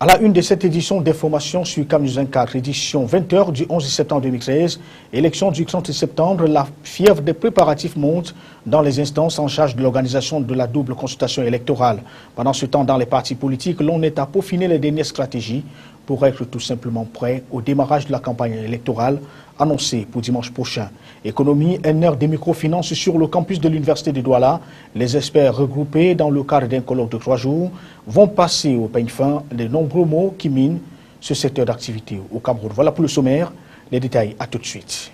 À la une de cette édition d'information sur Camuzin 4, édition 20h du 11 septembre 2013, élection du 30 septembre, la fièvre des préparatifs monte dans les instances en charge de l'organisation de la double consultation électorale. Pendant ce temps, dans les partis politiques, l'on est à peaufiner les dernières stratégies pour être tout simplement prêt au démarrage de la campagne électorale annoncée pour dimanche prochain. Économie, une heure des microfinances sur le campus de l'Université de Douala. Les experts regroupés dans le cadre d'un colloque de 3 jours vont passer au peigne fin les nombreux mots qui minent ce secteur d'activité au Cameroun. Voilà pour le sommaire. Les détails à tout de suite.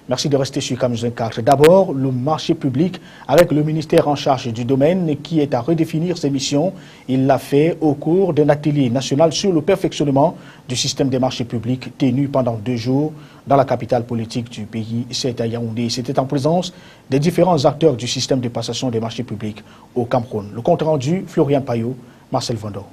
Merci de rester sur Camuzin 4. D'abord, le marché public avec le ministère en charge du domaine qui est à redéfinir ses missions. Il l'a fait au cours d'un atelier national sur le perfectionnement du système des marchés publics tenu pendant 2 jours dans la capitale politique du pays, c'est à Yaoundé. C'était en présence des différents acteurs du système de passation des marchés publics au Cameroun. Le compte rendu, Florian Payot, Marcel Vendor.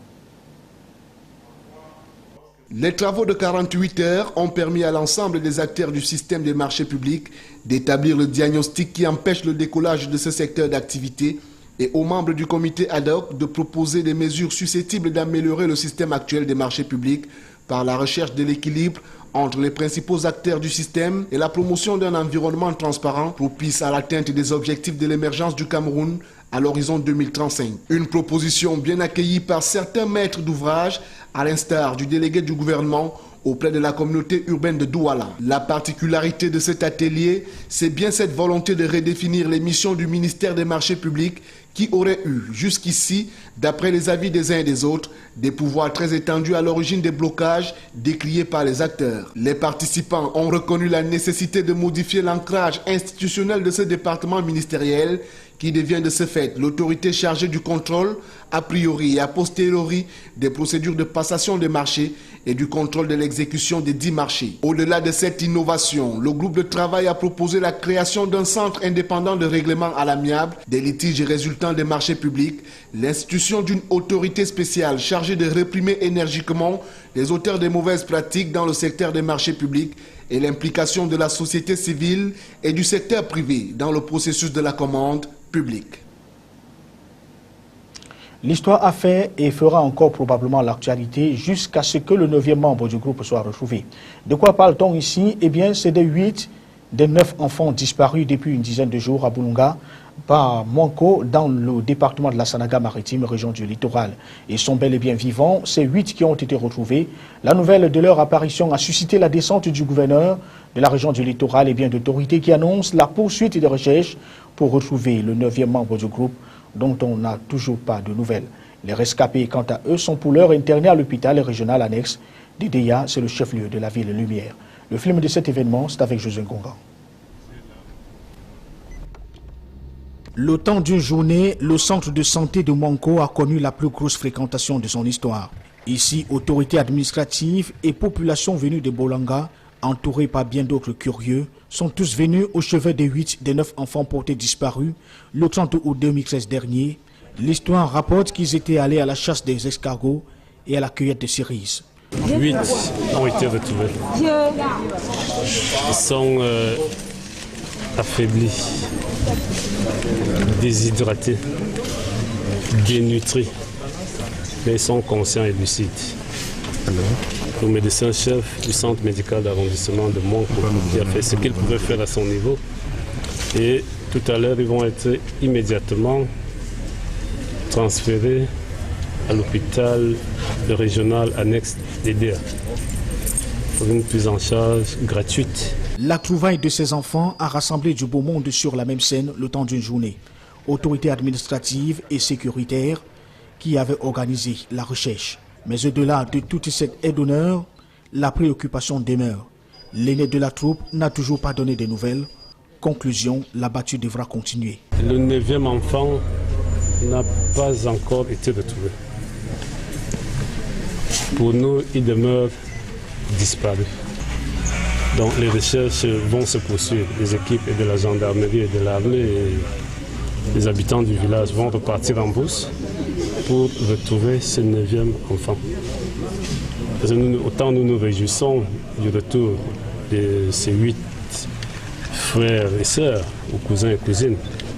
Les travaux de 48 heures ont permis à l'ensemble des acteurs du système des marchés publics d'établir le diagnostic qui empêche le décollage de ce secteur d'activité et aux membres du comité ad hoc de proposer des mesures susceptibles d'améliorer le système actuel des marchés publics par la recherche de l'équilibre entre les principaux acteurs du système et la promotion d'un environnement transparent propice à l'atteinte des objectifs de l'émergence du Cameroun à l'horizon 2035. Une proposition bien accueillie par certains maîtres d'ouvrage, à l'instar du délégué du gouvernement auprès de la communauté urbaine de Douala. La particularité de cet atelier, c'est bien cette volonté de redéfinir les missions du ministère des marchés publics qui aurait eu jusqu'ici, d'après les avis des uns et des autres, des pouvoirs très étendus à l'origine des blocages décriés par les acteurs. Les participants ont reconnu la nécessité de modifier l'ancrage institutionnel de ce département ministériel qui devient de ce fait l'autorité chargée du contrôle, a priori et a posteriori, des procédures de passation des marchés et du contrôle de l'exécution des 10 marchés. Au-delà de cette innovation, le groupe de travail a proposé la création d'un centre indépendant de règlement à l'amiable des litiges résultant des marchés publics, l'institution d'une autorité spéciale chargée de réprimer énergiquement les auteurs des mauvaises pratiques dans le secteur des marchés publics et l'implication de la société civile et du secteur privé dans le processus de la commande publique. L'histoire a fait et fera encore probablement l'actualité jusqu'à ce que le 9e membre du groupe soit retrouvé. De quoi parle-t-on ici? Eh bien, c'est des 8 des 9 enfants disparus depuis une dizaine de jours à Boulunga par Mwanko dans le département de la Sanaga-Maritime, région du littoral. Ils sont bel et bien vivants, ces 8 qui ont été retrouvés. La nouvelle de leur apparition a suscité la descente du gouverneur de la région du littoral et bien d'autorités qui annoncent la poursuite des recherches pour retrouver le 9e membre du groupe dont on n'a toujours pas de nouvelles. Les rescapés, quant à eux, sont pour l'heure internés à l'hôpital régional annexe d'Idéa, c'est le chef-lieu de la ville Lumière. Le film de cet événement, c'est avec José Ngonga. Le temps d'une journée, le centre de santé de Mwanko a connu la plus grosse fréquentation de son histoire. Ici, autorités administratives et population venue de Bolanga, entourés par bien d'autres curieux, sont tous venus au chevet des 8 des 9 enfants portés disparus le 30 août 2013 dernier. L'histoire rapporte qu'ils étaient allés à la chasse des escargots et à la cueillette de cerises. 8 ont été retrouvés. Ils sont affaiblis, déshydratés, dénutris, mais ils sont conscients et lucides. Le médecin-chef du centre médical d'arrondissement de Mwanko qui a fait ce qu'il pouvait faire à son niveau. Et tout à l'heure, ils vont être immédiatement transférés à l'hôpital régional annexe d'Idéa pour une prise en charge gratuite. La trouvaille de ces enfants a rassemblé du beau monde sur la même scène le temps d'une journée. Autorités administratives et sécuritaires qui avaient organisé la recherche. Mais au-delà de toute cette aide d'honneur, la préoccupation demeure. L'aîné de la troupe n'a toujours pas donné de nouvelles. Conclusion, la battue devra continuer. Le 9e enfant n'a pas encore été retrouvé. Pour nous, il demeure disparu. Donc les recherches vont se poursuivre. Les équipes de la gendarmerie et de l'armée et les habitants du village vont repartir en brousse pour retrouver ce 9e enfant. Parce que autant nous nous réjouissons du retour de ces 8 frères et sœurs, ou cousins et cousines,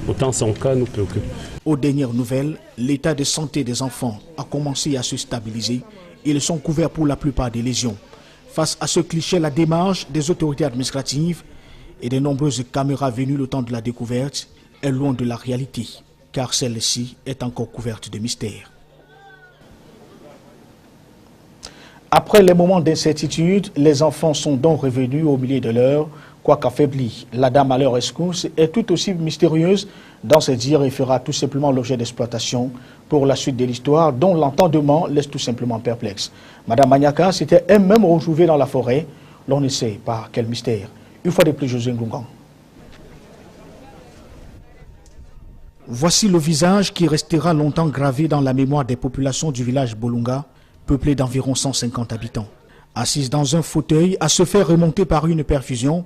autant son cas nous préoccupe. Aux dernières nouvelles, l'état de santé des enfants a commencé à se stabiliser Ils sont couverts pour la plupart des lésions. Face à ce cliché, la démarche des autorités administratives et des nombreuses caméras venues le temps de la découverte est loin de la réalité, car celle-ci est encore couverte de mystères. Après les moments d'incertitude, les enfants sont donc revenus au milieu de l'heure, quoique affaiblis. La dame à leur rescousse est tout aussi mystérieuse dans ses dires et fera tout simplement l'objet d'exploitation pour la suite de l'histoire, dont l'entendement laisse tout simplement perplexe. Madame Maniaka s'était elle-même retrouvée dans la forêt. L'on ne sait par quel mystère. Une fois de plus, José Ngungan. Voici le visage qui restera longtemps gravé dans la mémoire des populations du village Bolunga, peuplé d'environ 150 habitants. Assise dans un fauteuil, à se faire remonter par une perfusion,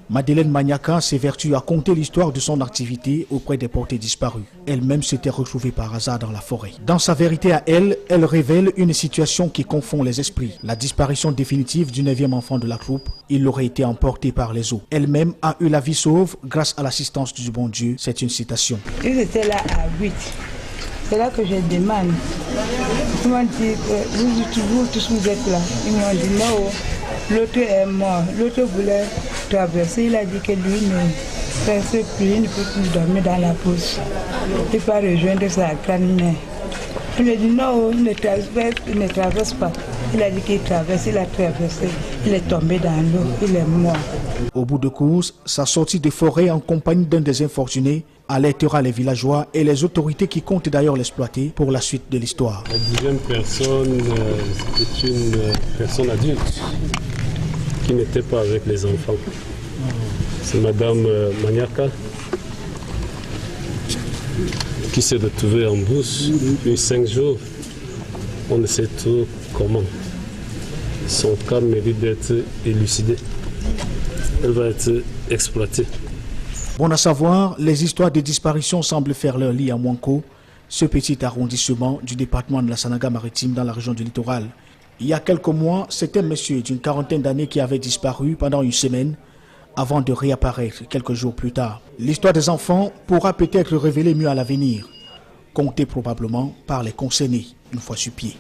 Madeleine Maniaka s'évertue à conter l'histoire de son activité auprès des portés disparus. Elle-même s'était retrouvée par hasard dans la forêt. Dans sa vérité à elle, elle révèle une situation qui confond les esprits. La disparition définitive du 9e enfant de la troupe, il aurait été emporté par les eaux. Elle-même a eu la vie sauve grâce à l'assistance du bon Dieu. C'est une citation. Ils étaient là à 8. C'est là que je demande. Ils m'ont dit, vous tous vous êtes là. Ils m'ont dit non, l'autre est mort. L'autre voulait traverser. Il a dit que lui ne traverse plus, il ne peut plus dormir dans la pousse. Il va rejoindre sa grand-mère. Il me dit non, il ne traverse pas. Il a dit qu'il traverse, il a traversé. Il est tombé dans l'eau, il est mort. Au bout de course, sa sortie de forêt en compagnie d'un des infortunés alertera les villageois et les autorités qui comptent d'ailleurs l'exploiter pour la suite de l'histoire. La 10e personne, c'est une personne adulte qui n'était pas avec les enfants. C'est Madame Maniaka qui s'est retrouvée en brousse depuis 5 jours. On ne sait trop comment. Son cas mérite d'être élucidé. Elle va être exploitée. Bon à savoir, les histoires de disparition semblent faire leur lit à Mwanko, ce petit arrondissement du département de la Sanaga-Maritime dans la région du littoral. Il y a quelques mois, c'était un monsieur d'une quarantaine d'années qui avait disparu pendant une semaine avant de réapparaître quelques jours plus tard. L'histoire des enfants pourra peut-être révéler mieux à l'avenir, comptée probablement par les concernés une fois sur pied.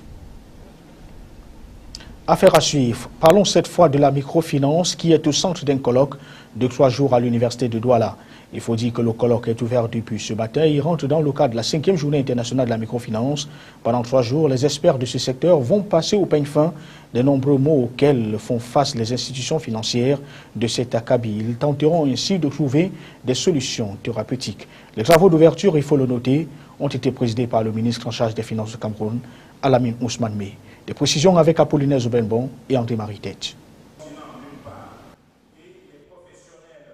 Affaire à suivre. Parlons cette fois de la microfinance qui est au centre d'un colloque de 3 jours à l'université de Douala. Il faut dire que le colloque est ouvert depuis ce matin. Il rentre dans le cadre de la 5e journée internationale de la microfinance. Pendant 3 jours, les experts de ce secteur vont passer au peigne fin des nombreux maux auxquels font face les institutions financières de cet acabit. Ils tenteront ainsi de trouver des solutions thérapeutiques. Les travaux d'ouverture, il faut le noter, ont été présidés par le ministre en charge des Finances du Cameroun, Alamine Ousmane Meh. Des précisions avec Apollinaire Zoubenbon et André-Marie Tête.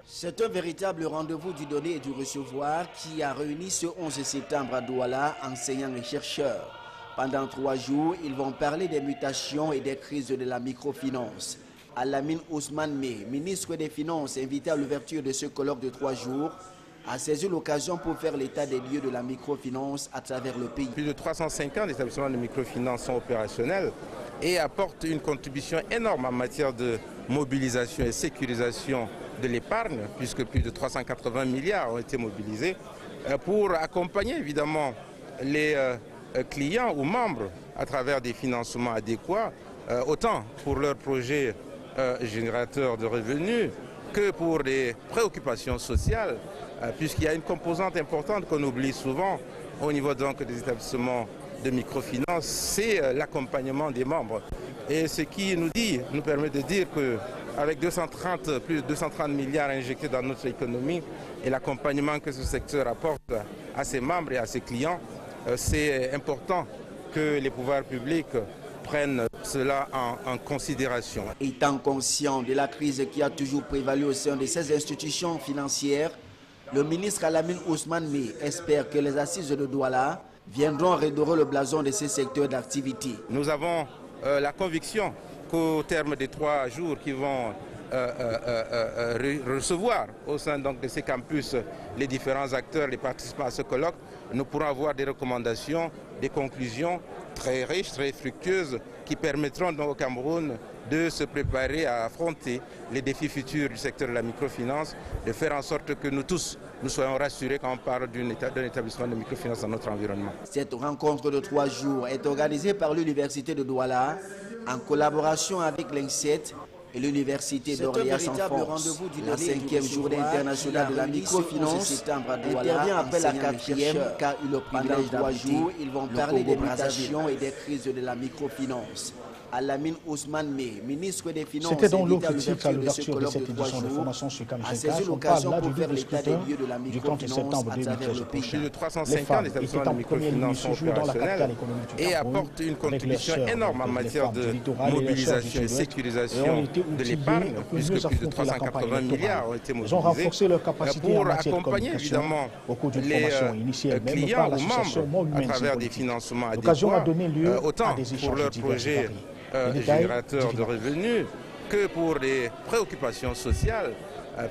C'est un véritable rendez-vous du donner et du recevoir qui a réuni ce 11 septembre à Douala enseignants et chercheurs. Pendant 3 jours, ils vont parler des mutations et des crises de la microfinance. Alamine Ousmane Meh, ministre des Finances, invité à l'ouverture de ce colloque de 3 jours, a saisi l'occasion pour faire l'état des lieux de la microfinance à travers le pays. Plus de 350 établissements de microfinance sont opérationnels et apportent une contribution énorme en matière de mobilisation et sécurisation de l'épargne, puisque plus de 380 milliards ont été mobilisés pour accompagner évidemment les clients ou membres à travers des financements adéquats, autant pour leurs projets générateurs de revenus que pour les préoccupations sociales, puisqu'il y a une composante importante qu'on oublie souvent au niveau donc des établissements de microfinance, c'est l'accompagnement des membres. Et ce qui nous permet de dire qu'avec plus de 230 milliards injectés dans notre économie et l'accompagnement que ce secteur apporte à ses membres et à ses clients, c'est important que les pouvoirs publics prennent cela en considération. Étant conscient de la crise qui a toujours prévalu au sein de ces institutions financières, le ministre Alamine Ousmane Meh espère que les assises de Douala viendront redorer le blason de ces secteurs d'activité. Nous avons la conviction qu'au terme des 3 jours qui vont recevoir au sein donc de ces campus les différents acteurs, les participants à ce colloque, nous pourrons avoir des recommandations, des conclusions très riches, très fructueuses qui permettront donc au Cameroun de se préparer à affronter les défis futurs du secteur de la microfinance, de faire en sorte que nous tous, nous soyons rassurés quand on parle d'un établissement de microfinance dans notre environnement. Cette rencontre de 3 jours est organisée par l'Université de Douala en collaboration avec l'INSET et l'Université d'Orléans-Sans-Force. La 5e journée internationale de la microfinance intervient après la 4e car il a pris pendant 3 jours, ils vont parler des mutations et des crises de la microfinance. Alamine Ousmane May, ministre des Finances, c'était dans l'eau critique à l'ouverture de cette édition de formation sur Kamjenka. On parle là du double scrutin du 30 septembre 2013 prochain. Plus de 350 établissements de microfinance sont opérationnels et apportent une contribution énorme en matière de mobilisation et sécurisation de l'épargne, puisque plus de 380 milliards ont été mobilisés pour accompagner évidemment les clients ou membres à travers des financements adéquats, autant pour leurs projets générateurs de revenus que pour les préoccupations sociales,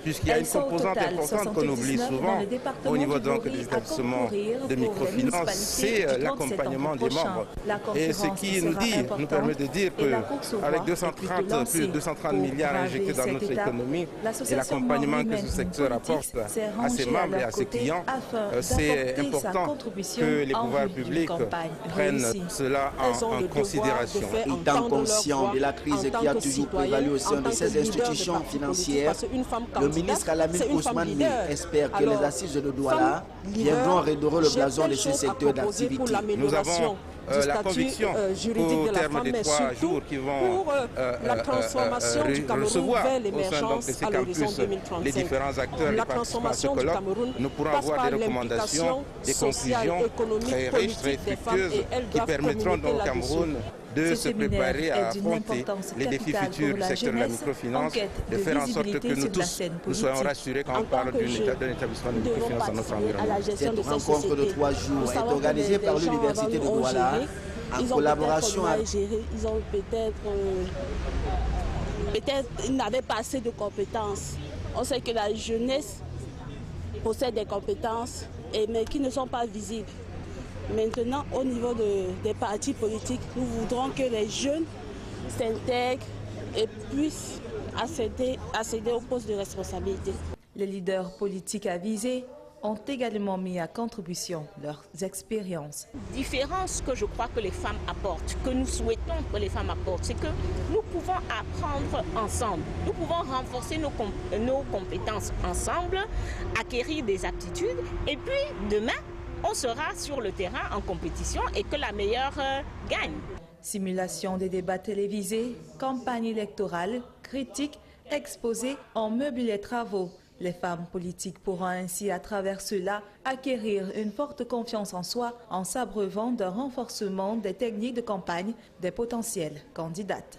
puisqu'il y a une composante importante qu'on oublie souvent au niveau donc des établissements de microfinance, c'est l'accompagnement des membres. Et ce qui nous permet de dire qu'avec plus de 230 milliards injectés dans notre économie et l'accompagnement que ce secteur apporte à ses membres et à ses clients, c'est important que les pouvoirs publics prennent cela en considération. Étant conscient de la crise qui a toujours prévalu au sein de ces institutions financières, le ministre Alamine Ousmane May espère que les assises de Douala viendront redorer le blason de ce secteur d'activité. Nous avons la conviction qu'au terme des 3 jours qui vont recevoir au sein de ces campus les différents acteurs, les participants à ce colloque, nous pourrons avoir des recommandations, des conclusions très riches, très fructueuses qui permettront donc au Cameroun de se préparer à affronter les défis futurs du secteur de la microfinance, de faire en sorte que nous tous, nous soyons rassurés quand on parle d'un établissement de microfinance dans notre environnement. Cette rencontre de 3 jours est organisée par l'Université de Douala en collaboration avec... Ils ont peut-être ils n'avaient pas assez de compétences. On sait que la jeunesse possède des compétences, mais qui ne sont pas visibles. Maintenant, au niveau des partis politiques, nous voudrons que les jeunes s'intègrent et puissent accéder aux postes de responsabilité. Les leaders politiques avisés ont également mis à contribution leurs expériences. Différence que je crois que les femmes apportent, que nous souhaitons que les femmes apportent, c'est que nous pouvons apprendre ensemble, nous pouvons renforcer nos compétences ensemble, acquérir des aptitudes et puis demain, on sera sur le terrain en compétition et que la meilleure gagne. Simulation des débats télévisés, campagne électorale, critiques, exposés en meubles et travaux. Les femmes politiques pourront ainsi, à travers cela, acquérir une forte confiance en soi en s'abreuvant d'un renforcement des techniques de campagne des potentielles candidates.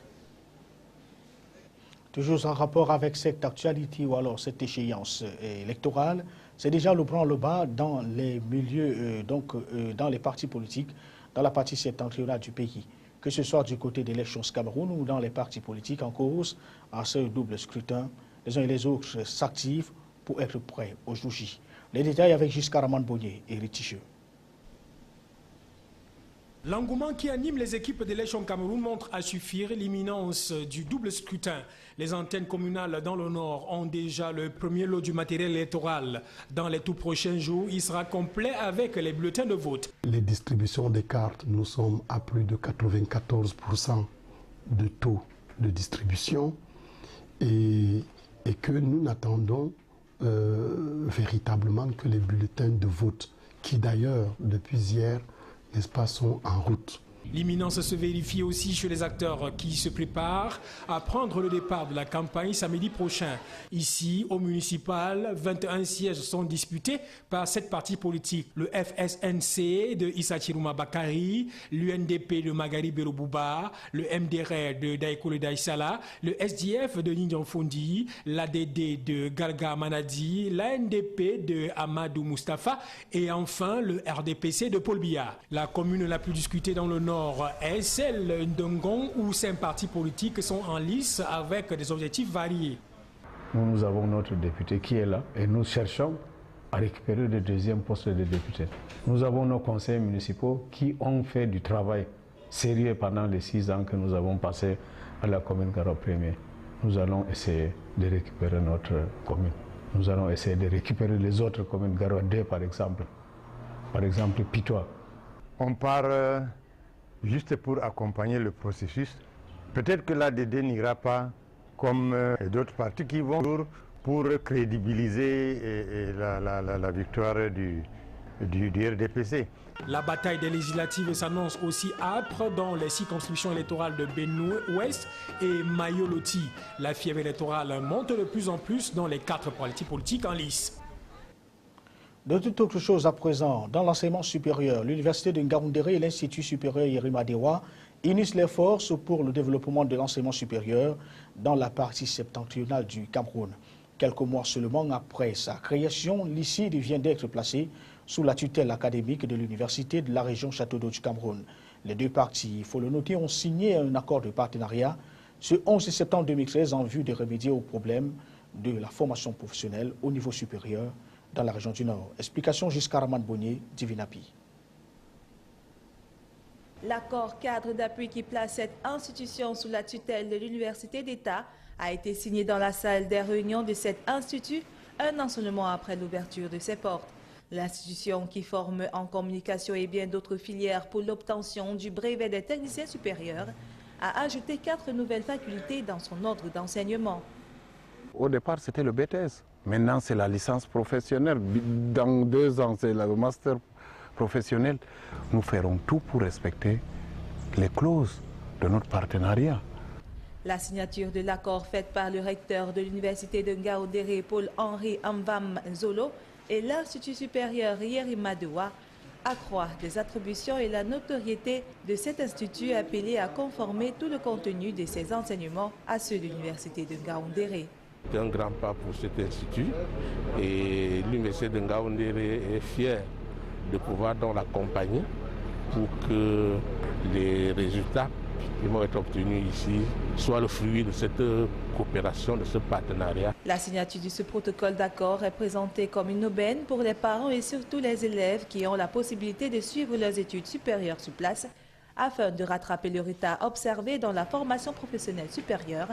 Toujours en rapport avec cette actualité ou alors cette échéance électorale, c'est déjà le branle-bas dans les milieux, dans les partis politiques, dans la partie septentrionale du pays, que ce soit du côté d'Élections Cameroun ou dans les partis politiques en cause à ce double scrutin. Les uns et les autres s'activent pour être prêts au jour J. Les détails avec Giscard Bonnier et Riticheux. L'engouement qui anime les équipes d'Élections Cameroun montre à suffire l'imminence du double scrutin. Les antennes communales dans le Nord ont déjà le premier lot du matériel électoral. Dans les tout prochains jours, il sera complet avec les bulletins de vote. Les distributions des cartes, nous sommes à plus de 94% de taux de distribution et que nous n'attendons véritablement que les bulletins de vote, qui d'ailleurs, depuis hier, n'est-ce pas, sont en route. L'imminence se vérifie aussi chez les acteurs qui se préparent à prendre le départ de la campagne samedi prochain. Ici, au municipal, 21 sièges sont disputés par 7 partis politiques. Le FSNC de Issa Chirouma Bakari, l'UNDP de Magari Berobouba, le MDR de Daikolo Daïsala, le SDF de Nindjan Fondi, l'ADD de Galga Manadi, l'ANDP de Amadou Mustafa et enfin le RDPC de Paul Biya. La commune la plus discutée dans le Nord est celle d'Ngon où 5 partis politiques sont en lice avec des objectifs variés. Nous avons notre député qui est là et nous cherchons à récupérer le deuxième poste de député. Nous avons nos conseils municipaux qui ont fait du travail sérieux pendant les 6 ans que nous avons passés à la commune Garo Premier. Nous allons essayer de récupérer notre commune. Nous allons essayer de récupérer les autres communes, Garo 2 par exemple Pitois. On part juste pour accompagner le processus. Peut-être que l'ADD n'ira pas comme d'autres partis qui vont pour crédibiliser la victoire du RDPC. La bataille des législatives s'annonce aussi âpre dans les circonscriptions électorales de Benue-Ouest et Mayoloti. La fièvre électorale monte de plus en plus dans les 4 partis politiques en lice. De toute autre chose à présent, dans l'enseignement supérieur, l'université de Ngaoundéré et l'Institut supérieur Yerima Dewa unissent les forces pour le développement de l'enseignement supérieur dans la partie septentrionale du Cameroun. Quelques mois seulement après sa création, l'ICID vient d'être placé sous la tutelle académique de l'université de la région Château d'Eau du Cameroun. Les deux parties, il faut le noter, ont signé un accord de partenariat ce 11 septembre 2013 en vue de remédier aux problèmes de la formation professionnelle au niveau supérieur dans la région du Nord. Explication jusqu'à Raman Bonnier, Divinapi. L'accord cadre d'appui qui place cette institution sous la tutelle de l'Université d'État a été signé dans la salle des réunions de cet institut un an seulement après l'ouverture de ses portes. L'institution qui forme en communication et bien d'autres filières pour l'obtention du brevet des techniciens supérieurs a ajouté 4 nouvelles facultés dans son ordre d'enseignement. Au départ, c'était le BTS. Maintenant, c'est la licence professionnelle. Dans 2 ans, c'est le master professionnel. Nous ferons tout pour respecter les clauses de notre partenariat. La signature de l'accord faite par le recteur de l'université de Ngaoundéré, Paul-Henri Amvam Zolo, et l'Institut supérieur Yerima Dewa accroît les attributions et la notoriété de cet institut appelé à conformer tout le contenu de ses enseignements à ceux de l'université de Ngaoundéré. C'est un grand pas pour cet institut et l'université de Ngaoundéré est fière de pouvoir donc l'accompagner pour que les résultats qui vont être obtenus ici soient le fruit de cette coopération, de ce partenariat. La signature de ce protocole d'accord est présentée comme une aubaine pour les parents et surtout les élèves qui ont la possibilité de suivre leurs études supérieures sur place afin de rattraper le retard observé dans la formation professionnelle supérieure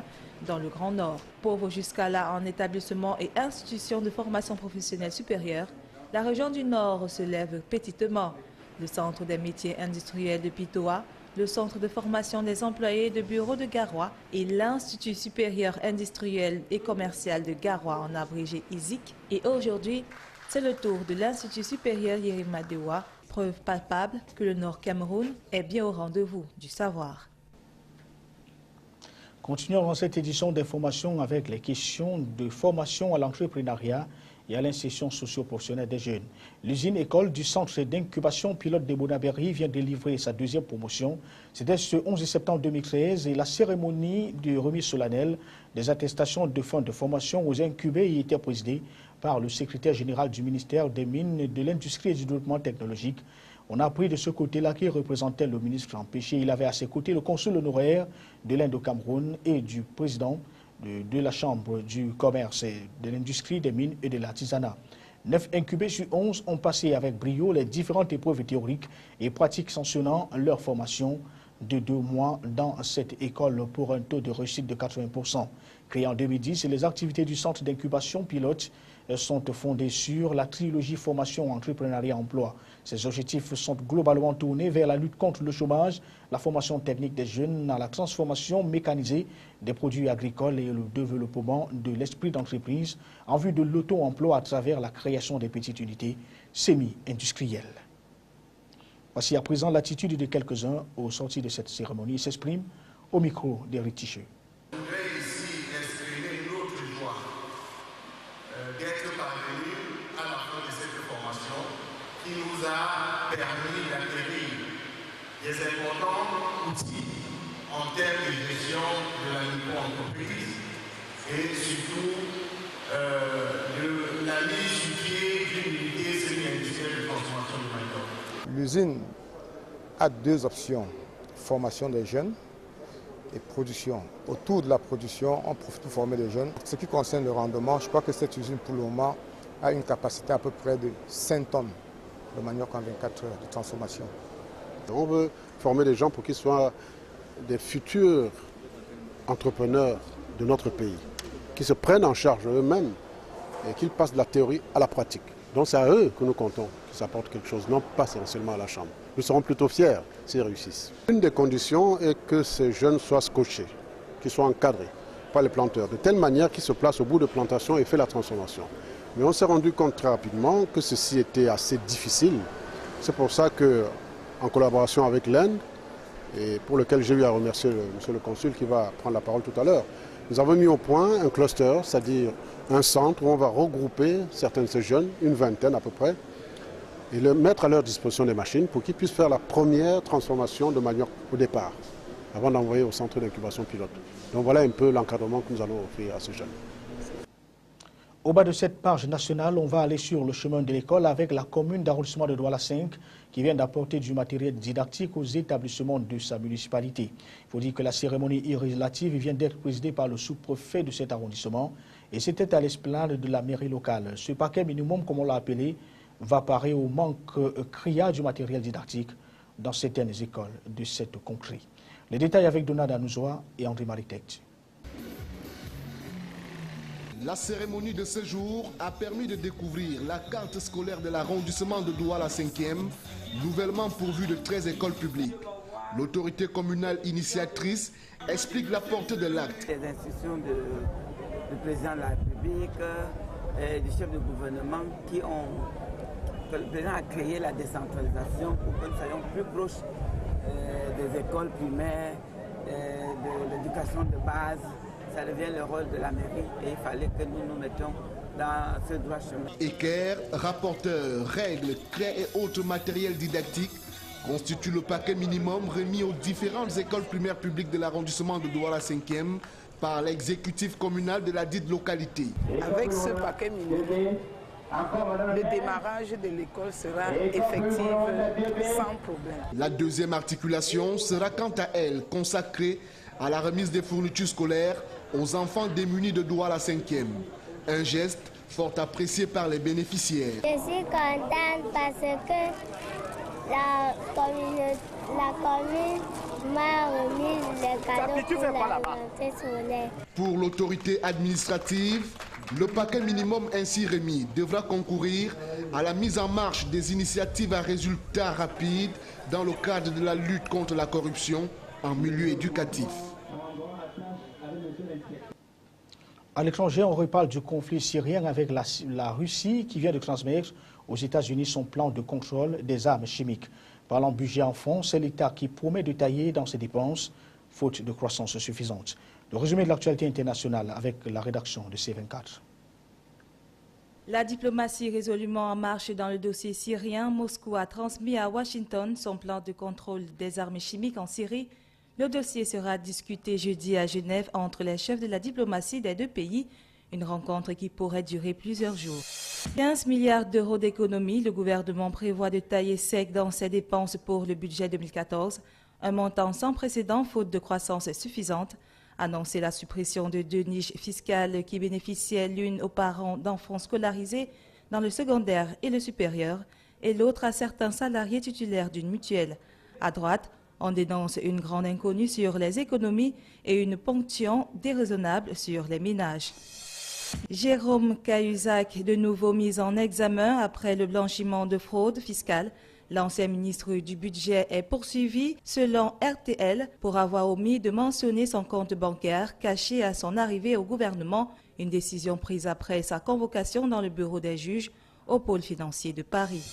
dans le Grand Nord. Pauvre jusqu'à là en établissements et institutions de formation professionnelle supérieure, la région du Nord se lève petitement. Le Centre des métiers industriels de Pitoa, le Centre de formation des employés de bureau de Garoua et l'Institut supérieur industriel et commercial de Garoua, en abrégé ISIC. Et aujourd'hui, c'est le tour de l'Institut supérieur Yerima Dewa, preuve palpable que le Nord Cameroun est bien au rendez-vous du savoir. Continuons dans cette édition d'information avec les questions de formation à l'entrepreneuriat et à l'insertion socio-professionnelle des jeunes. L'usine école du centre d'incubation pilote de Bonaberry vient de livrer sa 2e promotion. C'était ce 11 septembre 2013 et la cérémonie de remise solennelle des attestations de fin de formation aux incubés y était présidée par le secrétaire général du ministère des Mines, de l'Industrie et du Développement technologique. On a appris de ce côté-là qui représentait le ministre empêché. Il avait à ses côtés le consul honoraire de l'Inde au Cameroun et du président de la Chambre du commerce, et de l'industrie, des mines et de l'artisanat. 9 incubés sur 11 ont passé avec brio les différentes épreuves théoriques et pratiques sanctionnant leur formation de 2 mois dans cette école pour un taux de réussite de 80%. Créé en 2010, les activités du centre d'incubation pilote sont fondées sur la trilogie formation, entrepreneuriat, emploi. Ces objectifs sont globalement tournés vers la lutte contre le chômage, la formation technique des jeunes, la transformation mécanisée des produits agricoles et le développement de l'esprit d'entreprise en vue de l'auto-emploi à travers la création des petites unités semi-industrielles. Voici à présent l'attitude de quelques-uns au sortir de cette cérémonie. Ils s'expriment au micro d'Éric Ticheux. Je voudrais ici exprimer notre joie d'être parvenu à la fin de cette formation qui nous a permis d'acquérir des importants outils en termes de gestion de la micro-entreprise et surtout de la mise sur pied d'une unité semi-industrielle de transformation du maïs. L'usine a 2 options, formation des jeunes et production. Autour de la production, on profite pour former des jeunes. Ce qui concerne le rendement, je crois que cette usine pour le moment a une capacité à peu près de 5 tonnes de manioc en 24 heures de transformation. On veut former des gens pour qu'ils soient des futurs entrepreneurs de notre pays, qui se prennent en charge eux-mêmes et qu'ils passent de la théorie à la pratique. Donc c'est à eux que nous comptons qu'ils apportent quelque chose, non pas seulement à la Chambre. Nous serons plutôt fiers s'ils réussissent. Une des conditions est que ces jeunes soient scotchés, qu'ils soient encadrés par les planteurs, de telle manière qu'ils se placent au bout de plantation et font la transformation. Mais on s'est rendu compte très rapidement que ceci était assez difficile. C'est pour ça qu'en collaboration avec l'Inde, et pour lequel j'ai eu à remercier monsieur le consul qui va prendre la parole tout à l'heure, nous avons mis au point un cluster, c'est-à-dire un centre où on va regrouper certains de ces jeunes, une vingtaine à peu près, et le mettre à leur disposition des machines pour qu'ils puissent faire la première transformation de manioc au départ, avant d'envoyer au centre d'incubation pilote. Donc voilà un peu l'encadrement que nous allons offrir à ces jeunes. Au bas de cette page nationale, on va aller sur le chemin de l'école avec la commune d'arrondissement de Douala 5 qui vient d'apporter du matériel didactique aux établissements de sa municipalité. Il faut dire que la cérémonie irrélative vient d'être présidée par le sous-préfet de cet arrondissement et c'était à l'esplanade de la mairie locale. Ce paquet minimum, comme on l'a appelé, va parer au manque criard du matériel didactique dans certaines écoles de cette contrée. Les détails avec Donald Anouzoa et André Maritect. La cérémonie de ce jour a permis de découvrir la carte scolaire de l'arrondissement de Douala 5e, nouvellement pourvue de 13 écoles publiques. L'autorité communale initiatrice explique la portée de l'acte. Les institutions du président de la République et du chef de gouvernement que le président a créé la décentralisation pour que nous soyons plus proches des écoles primaires, de l'éducation de base. Ça devient le rôle de la mairie et il fallait que nous nous mettions dans ce droit chemin. Équerre, rapporteurs, règles, craies et autres matériels didactiques constituent le paquet minimum remis aux différentes écoles primaires publiques de l'arrondissement de Douala 5e par l'exécutif communal de la dite localité. Avec ce paquet minimum, le démarrage de l'école sera effectif sans problème. La deuxième articulation sera quant à elle consacrée à la remise des fournitures scolaires aux enfants démunis de Douala 5e. Un geste fort apprécié par les bénéficiaires. Je suis contente parce que la commune m'a remis les cadeaux pour la rentrée scolaire. Pour l'autorité administrative, le paquet minimum ainsi remis devra concourir à la mise en marche des initiatives à résultats rapides dans le cadre de la lutte contre la corruption en milieu éducatif. À l'étranger, on reparle du conflit syrien avec la Russie qui vient de transmettre aux États-Unis son plan de contrôle des armes chimiques. Parlant budget en fonds, c'est l'État qui promet de tailler dans ses dépenses, faute de croissance suffisante. Le résumé de l'actualité internationale avec la rédaction de C24. La diplomatie résolument en marche dans le dossier syrien, Moscou a transmis à Washington son plan de contrôle des armes chimiques en Syrie. Le dossier sera discuté jeudi à Genève entre les chefs de la diplomatie des deux pays, une rencontre qui pourrait durer plusieurs jours. 15 milliards d'euros d'économies, le gouvernement prévoit de tailler sec dans ses dépenses pour le budget 2014, un montant sans précédent faute de croissance suffisante. Annoncer la suppression de 2 niches fiscales qui bénéficiaient l'une aux parents d'enfants scolarisés dans le secondaire et le supérieur et l'autre à certains salariés titulaires d'une mutuelle. À droite, on dénonce une grande inconnue sur les économies et une ponction déraisonnable sur les ménages. Jérôme Cahuzac, de nouveau mis en examen après le blanchiment de fraude fiscale. L'ancien ministre du Budget est poursuivi, selon RTL, pour avoir omis de mentionner son compte bancaire caché à son arrivée au gouvernement, une décision prise après sa convocation dans le bureau des juges au pôle financier de Paris.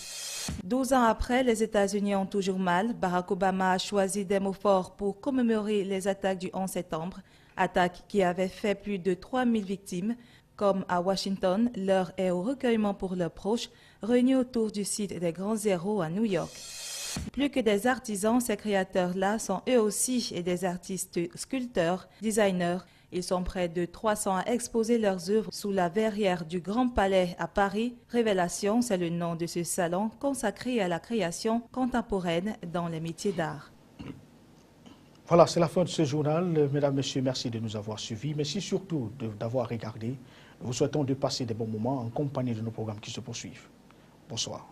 12 ans après, les États-Unis ont toujours mal. Barack Obama a choisi des mots forts pour commémorer les attaques du 11 septembre, attaques qui avaient fait plus de 3000 victimes. Comme à Washington, l'heure est au recueillement pour leurs proches, réunis autour du site des Grands Zéros à New York. Plus que des artisans, ces créateurs-là sont eux aussi des artistes sculpteurs, designers. Ils sont près de 300 à exposer leurs œuvres sous la verrière du Grand Palais à Paris. Révélation, c'est le nom de ce salon consacré à la création contemporaine dans les métiers d'art. Voilà, c'est la fin de ce journal. Mesdames, Messieurs, merci de nous avoir suivis. Merci surtout d'avoir regardé. Nous vous souhaitons de passer des bons moments en compagnie de nos programmes qui se poursuivent. Bonsoir.